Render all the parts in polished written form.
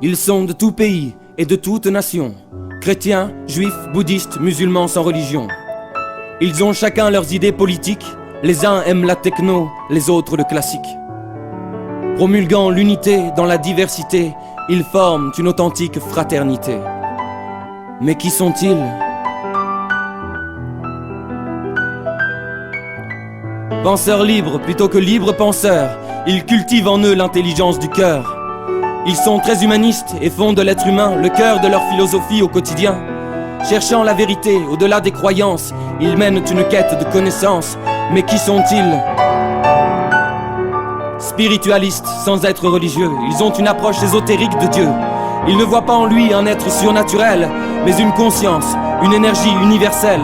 Ils sont de tout pays et de toute nation, chrétiens, juifs, bouddhistes, musulmans sans religion. Ils ont chacun leurs idées politiques, les uns aiment la techno, les autres le classique. Promulguant l'unité dans la diversité, ils forment une authentique fraternité. Mais qui sont-ils ? Penseurs libres plutôt que libres penseurs, ils cultivent en eux l'intelligence du cœur. Ils sont très humanistes et font de l'être humain le cœur de leur philosophie au quotidien. Cherchant la vérité au-delà des croyances, ils mènent une quête de connaissances. Mais qui sont-ils ? Spiritualistes sans être religieux, ils ont une approche ésotérique de Dieu. Ils ne voient pas en lui un être surnaturel, mais une conscience, une énergie universelle.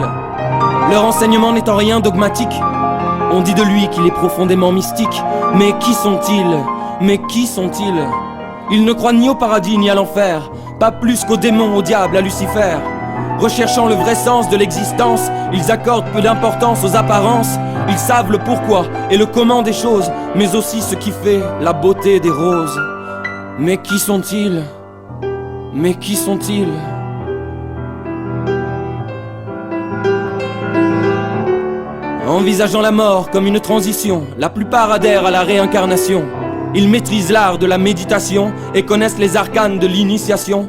Leur enseignement n'est en rien dogmatique. On dit de lui qu'il est profondément mystique. Mais qui sont-ils ? Mais qui sont-ils ? Ils ne croient ni au paradis ni à l'enfer, pas plus qu'aux démons, au diable, à Lucifer. Recherchant le vrai sens de l'existence, ils accordent peu d'importance aux apparences. Ils savent le pourquoi et le comment des choses, mais aussi ce qui fait la beauté des roses. Mais qui sont-ils ? Mais qui sont-ils ? Envisageant la mort comme une transition, la plupart adhèrent à la réincarnation. Ils maîtrisent l'art de la méditation et connaissent les arcanes de l'initiation.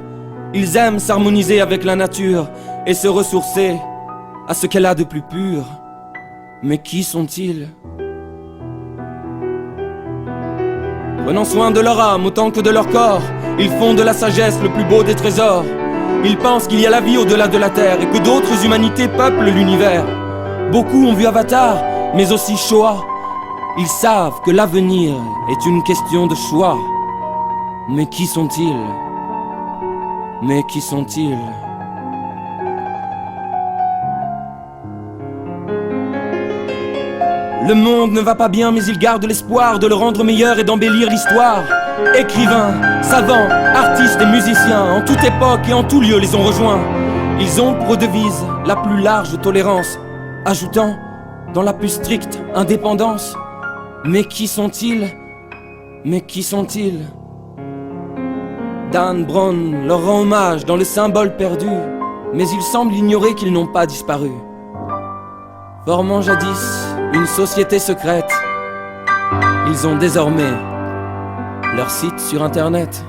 Ils aiment s'harmoniser avec la nature et se ressourcer à ce qu'elle a de plus pur. Mais qui sont-ils ? Prenant soin de leur âme autant que de leur corps, ils font de la sagesse le plus beau des trésors. Ils pensent qu'il y a la vie au-delà de la terre et que d'autres humanités peuplent l'univers. Beaucoup ont vu Avatar, mais aussi Shoah. Ils savent que l'avenir est une question de choix. Mais qui sont-ils ? Mais qui sont-ils ? Le monde ne va pas bien, mais ils gardent l'espoir de le rendre meilleur et d'embellir l'histoire. Écrivains, savants, artistes et musiciens, en toute époque et en tout lieu les ont rejoints. Ils ont pour devise la plus large tolérance, ajoutant dans la plus stricte indépendance. Mais qui sont-ils ? Mais qui sont-ils ? Dan Brown leur rend hommage dans le symbole perdu, mais il semble ignorer qu'ils n'ont pas disparu. Formant jadis une société secrète, ils ont désormais leur site sur internet.